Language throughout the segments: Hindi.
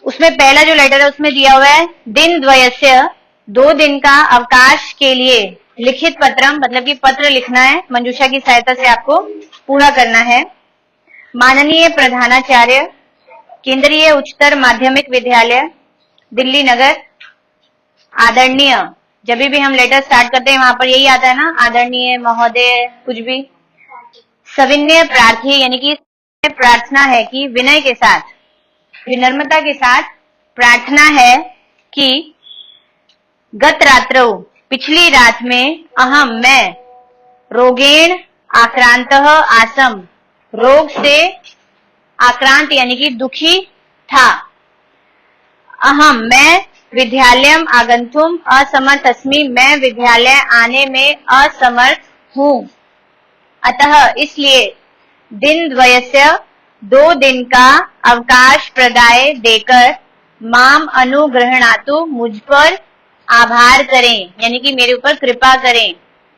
उसमें पहला जो लेटर है उसमें दिया हुआ है दिन द्वयस्य, 2 दिन का अवकाश के लिए लिखित पत्रम, मतलब कि पत्र लिखना है, मंजूषा की सहायता से आपको पूरा करना है। माननीय प्रधानाचार्य, केंद्रीय उच्चतर माध्यमिक विद्यालय दिल्ली नगर, आदरणीय, जब भी हम लेटर स्टार्ट करते हैं वहां पर यही आता है ना, आदरणीय, महोदय, कुछ भी। सविनय प्रार्थी, यानी कि प्रार्थना है कि विनय के साथ, विनम्रता के साथ प्रार्थना है कि गत रात्रौ, पिछली रात में, अहम, मैं, रोगेण आक्रांतः आसम, रोग से आक्रांत यानी कि दुखी था। अहम, मैं, विद्यालयम आगंतुम असमर्थ अस्मि, मैं विद्यालय आने में असमर्थ हूं। अतः, इसलिए, दिन द्वयस्य, 2 दिन का अवकाश प्रदाय देकर, माम अनुग्रहणातु, मुझ पर आभार करें, यानी कि मेरे ऊपर कृपा करें,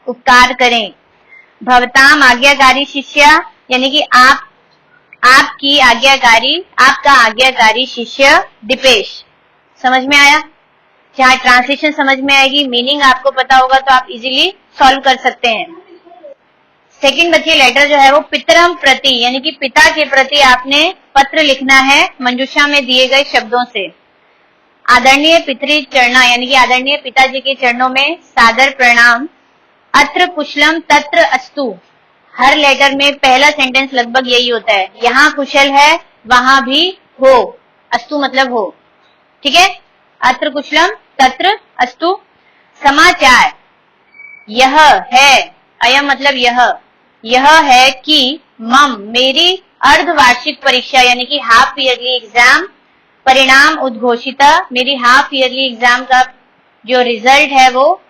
उपकार करें। भवताम आज्ञाकारी शिष्या, यानी कि आपकी आज्ञाकारी, आपका आज्ञाकारी शिष्य दीपेश। समझ में आया? जहाँ ट्रांसलेशन समझ में आएगी, मीनिंग आपको पता होगा तो आप इजीली सॉल्व कर सकते हैं। सेकंड बच्चे लेटर जो है वो पितरम प्रति, यानी कि पिता के प्रति आपने पत्र लिखना है मंजूषा में दिए गए शब्दों से। आदरणीय पितरी चरणा, यानी कि आदरणीय पिताजी के चरणों में सादर प्रणाम। अत्र कुशलम तत्र अस्तु, हर लेटर में पहला सेंटेंस लगभग यही होता है, यहाँ कुशल है वहां भी हो, अस्तु मतलब हो, ठीक है। अत्र कुशलम तत्र अस्तु। समाचार, यह है, अयम मतलब यह है कि मम, मेरी अर्धवार्षिक परीक्षा यानी कि हाफ ईयरली एग्जाम परिणाम उद्घोषिता, मेरी हाफ ईयरली एग्जाम का जो रिजल्ट है वो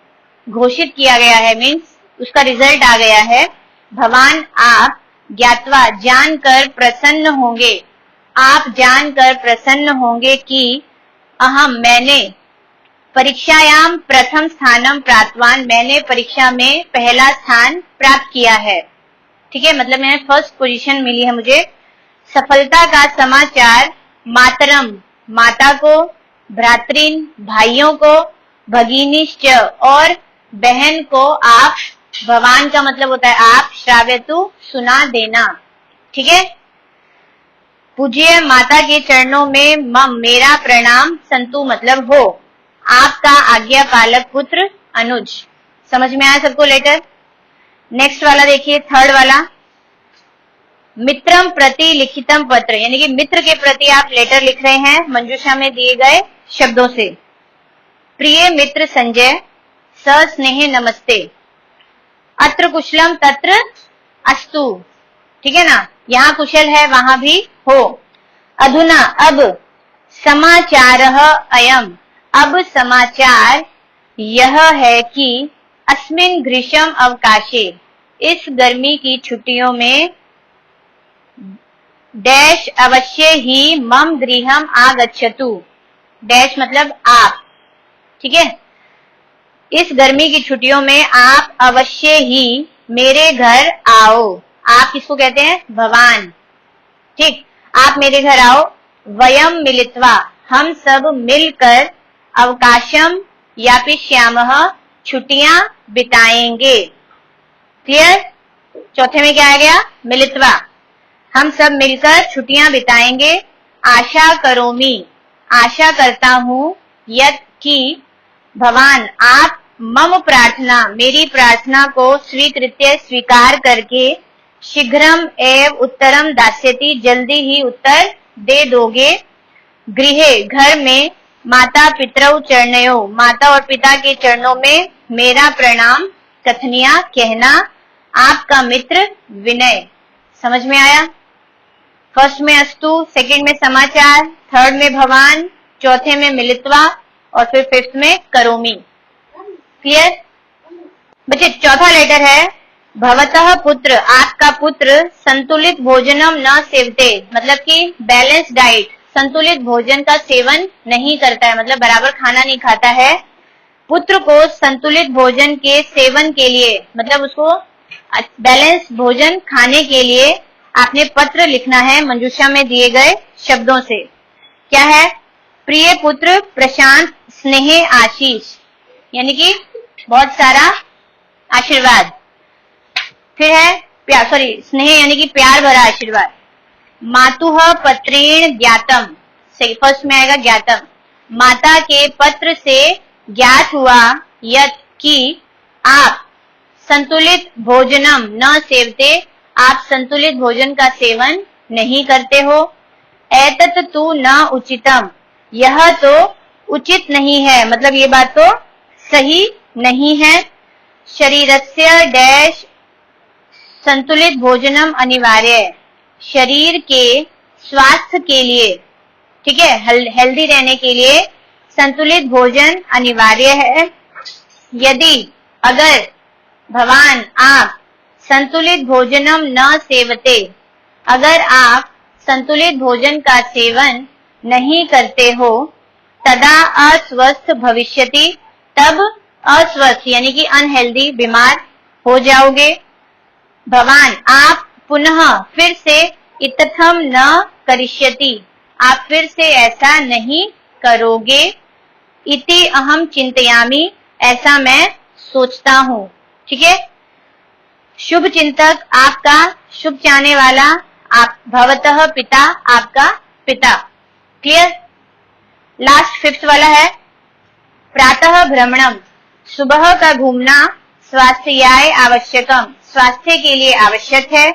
घोषित किया गया है, मीन्स उसका रिजल्ट आ गया है। भवान, आप, ज्ञातवा, जानकर प्रसन्न होंगे, आप जानकर प्रसन्न होंगे कि अहम, मैंने, परीक्षायाम प्रथम स्थानम प्राप्तवान, मैंने परीक्षा में पहला स्थान प्राप्त किया है, ठीक है, मतलब मैंने फर्स्ट पोजीशन मिली है मुझे। सफलता का समाचार मातरम, माता को, भ्रातृन, भाइयों को, भगिनीश्च, और बहन को आप, भवान का मतलब होता है आप, श्राव्यतु, सुना देना, ठीक है। पूज्य माता के चरणों में मम, मेरा प्रणाम, संतु मतलब हो, आपका आज्ञा पालक पुत्र अनुज। समझ में आया सबको लेटर? नेक्स्ट वाला देखिए, थर्ड वाला, मित्रम प्रति लिखितम पत्र, यानी कि मित्र के प्रति आप लेटर लिख रहे हैं मंजूषा में दिए गए शब्दों से। प्रिय मित्र संजय, सस्नेह नमस्ते। अत्र कुशलम तत्र अस्तु, ठीक है ना, यहाँ कुशल है वहां भी हो। अधुना, अब, समाचारः अयम, अब समाचार यह है कि अस्मिन् ग्रीष्म अवकाशे, इस गर्मी की छुट्टियों में, डैश अवश्य ही मम गृहम आगच्छतु, डैश मतलब आप, ठीक है, इस गर्मी की छुट्टियों में आप अवश्य ही मेरे घर आओ। आप किसको कहते हैं? भवान, ठीक, आप मेरे घर आओ। वयम मिलित्वा, हम सब मिलकर, अवकाशम यापिष्यामः, छुट्टियां बिताएंगे। क्लियर? चौथे में क्या आ गया? मिलित्वा, हम सब मिलकर छुट्टियां बिताएंगे। आशा करोमि, आशा करता हूं, यत् कि भवान, आप, मम प्रार्थना, मेरी प्रार्थना को स्वीकृत्य, स्वीकार करके, शीघ्रम एव उत्तरम दास्यति, जल्दी ही उत्तर दे दोगे। गृहे, घर में, माता पितरौ चरणयों, माता और पिता के चरणों में मेरा प्रणाम कथनिया, कहना। आपका मित्र विनय। समझ में आया? फर्स्ट में अस्तु, सेकंड में समाचार, थर्ड में भवान, चौथे में मिलित्वा और फिर फिफ्थ में करोमि। क्लियर बच्चे? चौथा लेटर है, भवतः पुत्र, आपका पुत्र, संतुलित भोजनम न सेवते, मतलब कि बैलेंस डाइट, संतुलित भोजन का सेवन नहीं करता है, मतलब बराबर खाना नहीं खाता है। पुत्र को संतुलित भोजन के सेवन के लिए, मतलब उसको बैलेंस भोजन खाने के लिए आपने पत्र लिखना है मंजूषा में दिए गए शब्दों से। क्या है? प्रिय पुत्र प्रशांत स्नेह आशीष, यानी कि बहुत सारा आशीर्वाद। फिर है प्यार, सॉरी स्नेह यानी कि प्यार भरा आशीर्वाद। मातुः पत्रेण ज्ञातम, फर्स्ट में आएगा ज्ञातम, माता के पत्र से ज्ञात हुआ यत् कि आप संतुलित भोजनम न सेवते, आप संतुलित भोजन का सेवन नहीं करते हो। एतत् तु न उचितम, यह तो उचित नहीं है, मतलब ये बात तो सही नहीं है। शरीरस्य डैश संतुलित भोजनम अनिवार्य है, शरीर के स्वास्थ्य के लिए, ठीक है, हेल्दी रहने के लिए संतुलित भोजन अनिवार्य है। यदि अगर भवान आप संतुलित भोजनम न सेवते, अगर आप संतुलित भोजन का सेवन नहीं करते हो, तदा अस्वस्थ भविष्यति, तब अस्वस्थ यानी कि अनहेल्दी, बीमार हो जाओगे। भवान आप पुनः फिर से इत्थम न करिष्यति, आप फिर से ऐसा नहीं करोगे। इति अहम चिंतयामि, ऐसा मैं सोचता हूं, ठीक है। शुभ चिंतक आपका, शुभ चाहने वाला आप, भवतः पिता आपका पिता, क्लियर। लास्ट फिफ्थ वाला है प्रातः भ्रमणम, सुबह का घूमना स्वास्थ्याय आवश्यकम, स्वास्थ्य के लिए आवश्यक है।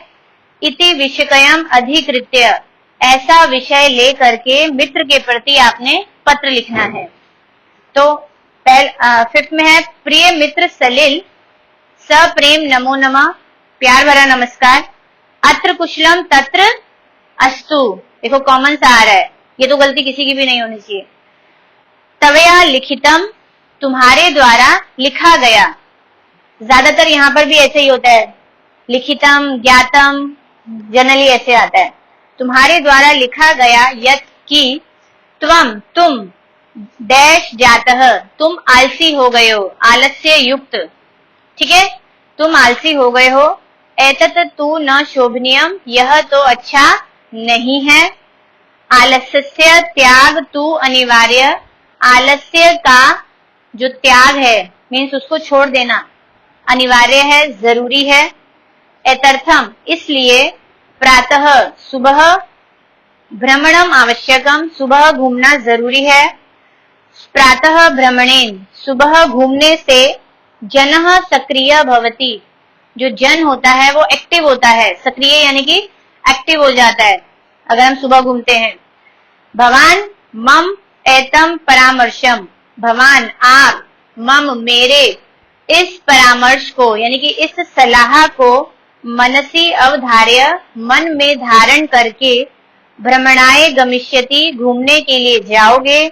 इति विषयकम अधिकृत्य, ऐसा विषय लेकर के मित्र के प्रति आपने पत्र लिखना है। तो फिफ्थ में है प्रिय मित्र सलिल, सप्रेम नमो नमः, प्यार भरा नमस्कार। अत्र कुशलम तत्र अस्तु, देखो कॉमन सा आ रहा है, ये तो गलती किसी की भी नहीं होनी चाहिए। तवया लिखितम, तुम्हारे द्वारा लिखा गया, ज्यादातर यहाँ पर भी ऐसे ही होता है, लिखितम ज्ञातम जनरली ऐसे आता है। तुम्हारे द्वारा लिखा गया यत् कि तुम डैश जातः, तुम आलसी हो गए हो, आलस्य युक्त, ठीक है, तुम आलसी हो गए हो। एतत् तु न शोभनीयम, यह तो अच्छा नहीं है। आलस्य त्याग तु अनिवार्य, आलस्य का जो त्याग है मीन्स उसको छोड़ देना अनिवार्य है, जरूरी है। एतर्थम, इसलिए प्रातः सुबह, भ्रमणम आवश्यकम, सुबह घूमना जरूरी है। प्रातः भ्रमणेन, सुबह घूमने से जनः सक्रिय भवति, जो जन होता है वो एक्टिव होता है, सक्रिय यानी कि एक्टिव हो जाता है अगर हम सुबह घूमते हैं। भवान मम एतम परामर्शम, भवान आप, मम मेरे, इस परामर्श को यानी कि इस सलाह को मनसी अवधार्य, मन में धारण करके भ्रमणाय गमिष्यति, घूमने के लिए जाओगे।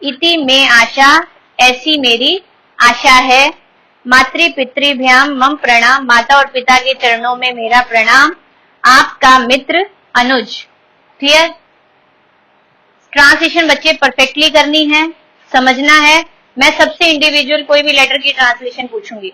इति में आशा, ऐसी मेरी आशा है। मातृ पितृभ्याम मम प्रणाम, माता और पिता के चरणों में मेरा प्रणाम। आपका मित्र अनुज, क्लियर। ट्रांसलेशन बच्चे परफेक्टली करनी है, समझना है। मैं सबसे इंडिविजुअल कोई भी लेटर की ट्रांसलेशन पूछूंगी।